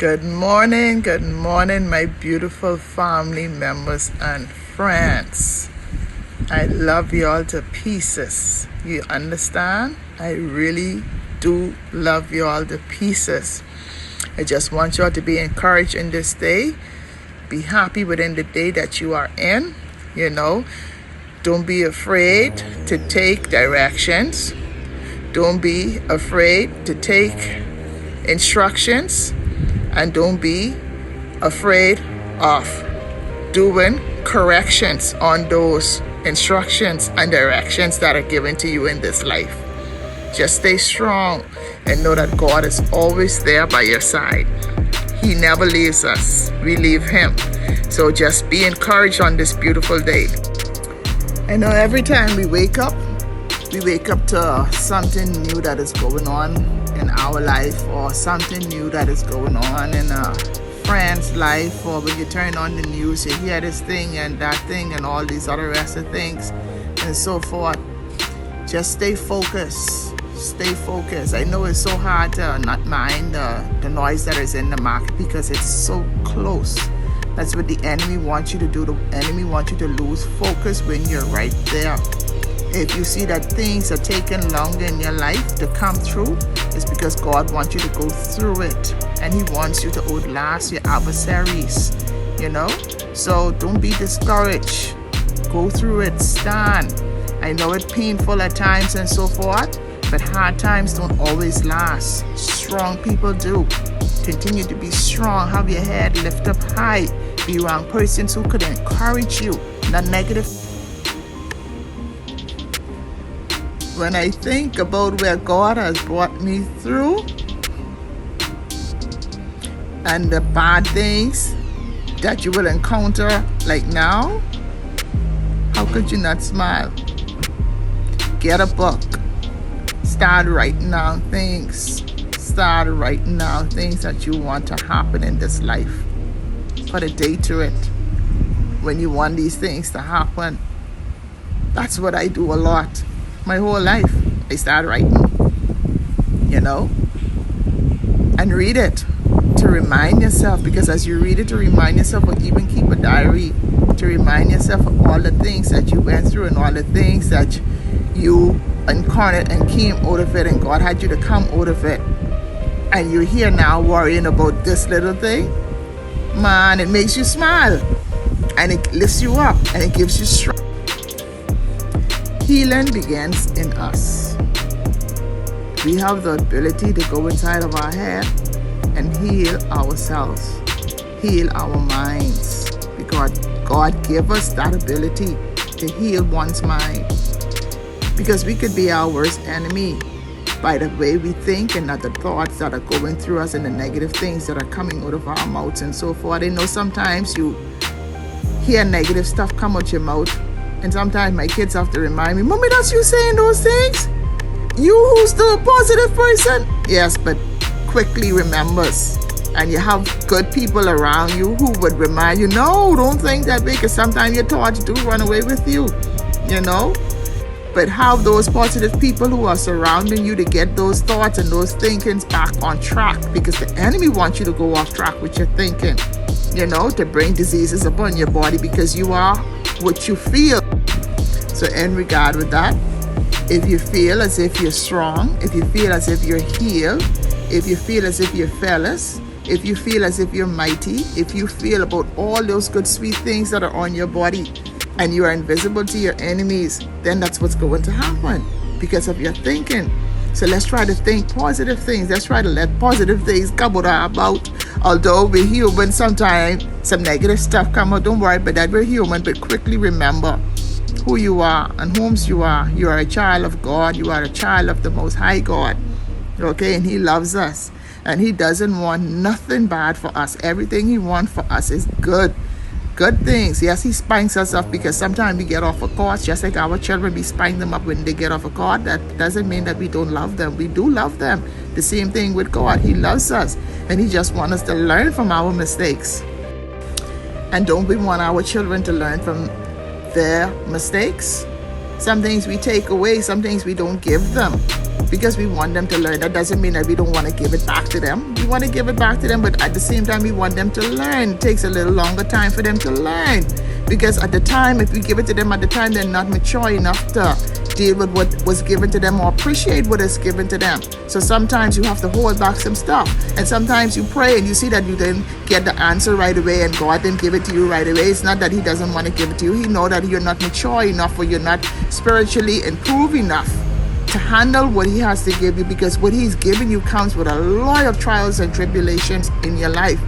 Good morning, my beautiful family members and friends. I love you all to pieces. You understand? I really do love you all to pieces. I just want you all to be encouraged in this day. Be happy within the day that you are in. Don't be afraid to take directions. Don't be afraid to take instructions. And don't be afraid of doing corrections on those instructions and directions that are given to you in this life. Just stay strong and know that God is always there by your side. He never leaves us. We leave Him. So just be encouraged on this beautiful day. I know every time we wake up to something new that is going on in our life, or something new that is going on in a friend's life, or when you turn on the news, you hear this thing and that thing and all these other rest of things and so forth. Just stay focused. I know it's so hard to not mind the noise that is in the market because it's so close. That's what the enemy wants you to do. The enemy wants you to lose focus when you're right there. If you see that things are taking longer in your life to come through, it's because God wants you to go through it. And He wants you to outlast your adversaries, So don't be discouraged. Go through it. Stand. I know it's painful at times and so forth, but hard times don't always last. Strong people do. Continue to be strong. Have your head lift up high. Be around persons who could encourage you, not negative. When I think about where God has brought me through and the bad things that you will encounter like now, how could you not smile? Get a book. Start writing down things. That you want to happen in this life. Put a date to it when you want these things to happen. That's what I do a lot. My whole life, I start writing, and read it to remind yourself, because as you read it to remind yourself, or even keep a diary to remind yourself of all the things that you went through and all the things that you encountered and came out of it, and God had you to come out of it. And you're here now worrying about this little thing. Man, it makes you smile, and it lifts you up, and it gives you strength. Healing begins in us. We have the ability to go inside of our head and heal ourselves, heal our minds, because God gave us that ability to heal one's mind. Because we could be our worst enemy by the way we think and the thoughts that are going through us and the negative things that are coming out of our mouths and so forth. I know sometimes you hear negative stuff come out your mouth, and sometimes my kids have to remind me, Mommy, that's you saying those things? You who's the positive person? Yes, but quickly remembers. And you have good people around you who would remind you, no, don't think that way, because sometimes your thoughts do run away with you, But have those positive people who are surrounding you to get those thoughts and those thinkings back on track, because the enemy wants you to go off track with your thinking, to bring diseases upon your body, because you are what you feel. So in regard with that, if you feel as if you're strong, if you feel as if you're healed, if you feel as if you're fearless, if you feel as if you're mighty, if you feel about all those good sweet things that are on your body, and you are invisible to your enemies, then that's what's going to happen because of your thinking. So let's try to think positive things. Let's try to let positive things come out our mouth. Although we're human, sometimes some negative stuff come out. Don't worry about that. We're human, but quickly remember who you are and whom's you are. You are a child of God. You are a child of the Most High God. Okay, and He loves us. And He doesn't want nothing bad for us. Everything He wants for us is good. Good things. Yes, He spanks us up because sometimes we get off a course, just like our children, we spank them up when they get off a course. That doesn't mean that we don't love them. We do love them. The same thing with God. He loves us, and He just wants us to learn from our mistakes. And don't we want our children to learn from their mistakes? Some things we take away, some things we don't give them, because we want them to learn. That doesn't mean that we don't want to give it back to them. We want to give it back to them, but at the same time, we want them to learn. It takes a little longer time for them to learn, because at the time, if we give it to them at the time, they're not mature enough to deal with what was given to them or appreciate what is given to them. So sometimes you have to hold back some stuff, and sometimes you pray and you see that you didn't get the answer right away and God didn't give it to you right away. It's not that he doesn't want to give it to you. He knows that you're not mature enough or you're not spiritually improved enough to handle what he has to give you, because what he's giving you comes with a lot of trials and tribulations in your life.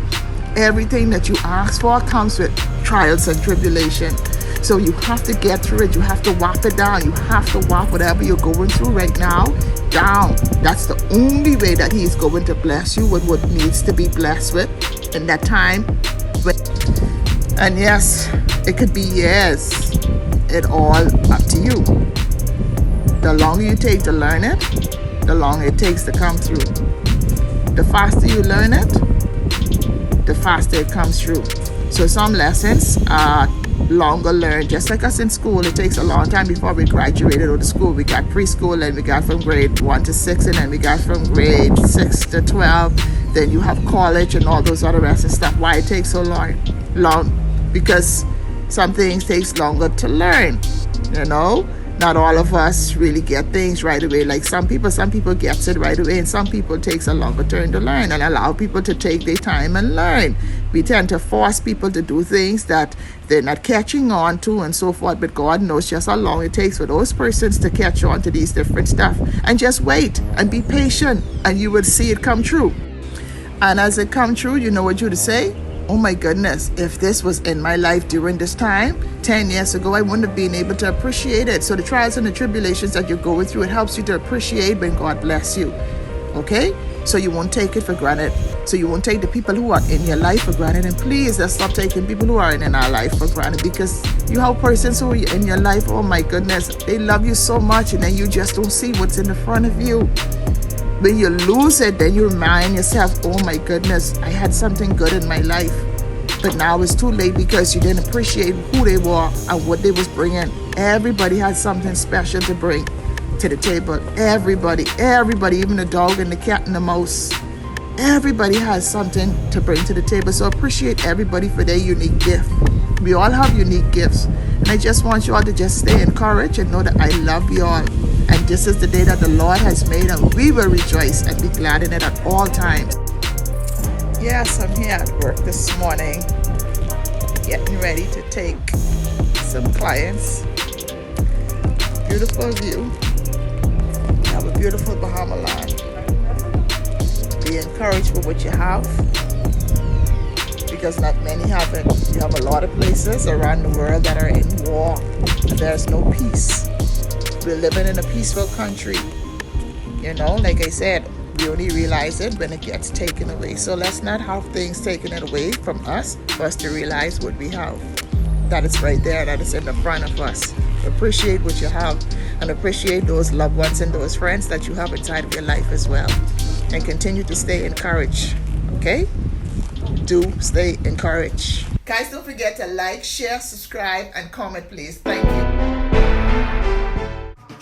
Everything that you ask for comes with trials and tribulation. So you have to get through it. You have to walk it down. You have to walk whatever you're going through right now down. That's the only way that he's going to bless you with what needs to be blessed with in that time. And yes, it could be years. It all up to you. The longer you take to learn it, the longer it takes to come through. The faster you learn it, the faster it comes through. So some lessons are longer learned. Just like us in school, it takes a long time before we graduated out of school. We got preschool, and we got from grade 1 to 6, and then we got from grade 6 to 12. Then you have college and all those other rest and stuff. Why it takes so long? Because some things takes longer to learn. You know, not all of us really get things right away. Like some people gets it right away, and some people takes a longer turn to learn, and allow people to take their time and learn. We tend to force people to do things that they're not catching on to and so forth, but God knows just how long it takes for those persons to catch on to these different stuff. And just wait and be patient, and you will see it come true. And as it come true, you know what you to say? Oh my goodness, if this was in my life during this time, 10 years ago, I wouldn't have been able to appreciate it. So the trials and the tribulations that you're going through, it helps you to appreciate when God bless you. Okay? So you won't take it for granted. So you won't take the people who are in your life for granted. And please, let's stop taking people who are in our life for granted, because you have persons who are in your life, oh my goodness, they love you so much, and then you just don't see what's in the front of you. When you lose it, then you remind yourself, oh my goodness, I had something good in my life. But now it's too late, because you didn't appreciate who they were and what they was bringing. Everybody has something special to bring to the table. Everybody, even the dog and the cat and the mouse. Everybody has something to bring to the table. So appreciate everybody for their unique gift. We all have unique gifts. And I just want you all to just stay encouraged and know that I love you all. And this is the day that the Lord has made, and we will rejoice and be glad in it at all times. Yes, I'm here at work this morning, getting ready to take some clients. Beautiful view. We have a beautiful Bahama land. Be encouraged with what you have, because not many have it. You have a lot of places around the world that are in war, and there's no peace. We're living in a peaceful country. You know, like I said, we only realize it when it gets taken away. So let's not have things taken away from us for us to realize what we have. That is right there, that is in the front of us. Appreciate what you have, and appreciate those loved ones and those friends that you have inside of your life as well. And continue to stay encouraged, okay? Do stay encouraged. Guys, don't forget to like, share, subscribe, and comment, please. Thank you.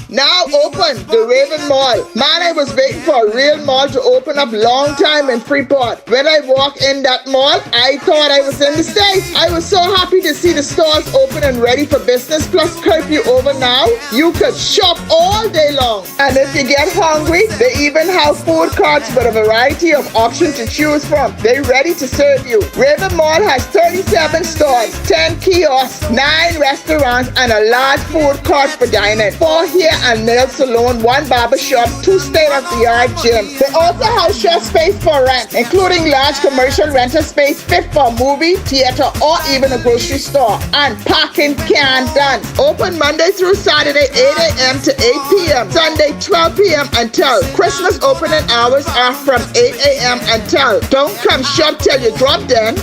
Now open the Raven Mall. Man, I was waiting for a real mall to open up long time in Freeport. When I walked in that mall, I thought I was in the States. I was so happy to see the stores open and ready for business, plus curfew over now. You could shop all day long. And if you get hungry, they even have food carts with a variety of options to choose from. They're ready to serve you. Raven Mall has 37 stores, 10 kiosks, 9 restaurants, and a large food court for dining. 4 hair and nail salon, 1 barber shop, 2 state-of-the-art gyms. They also have shop space for rent, including large commercial rental space fit for a movie, theater, or even a grocery store. And parking can done. Open Monday through Saturday, 8 a.m. to 8 p.m. Sunday, 12 p.m. until. Christmas opening hours are from 8 a.m. until. Don't come shop till you drop then.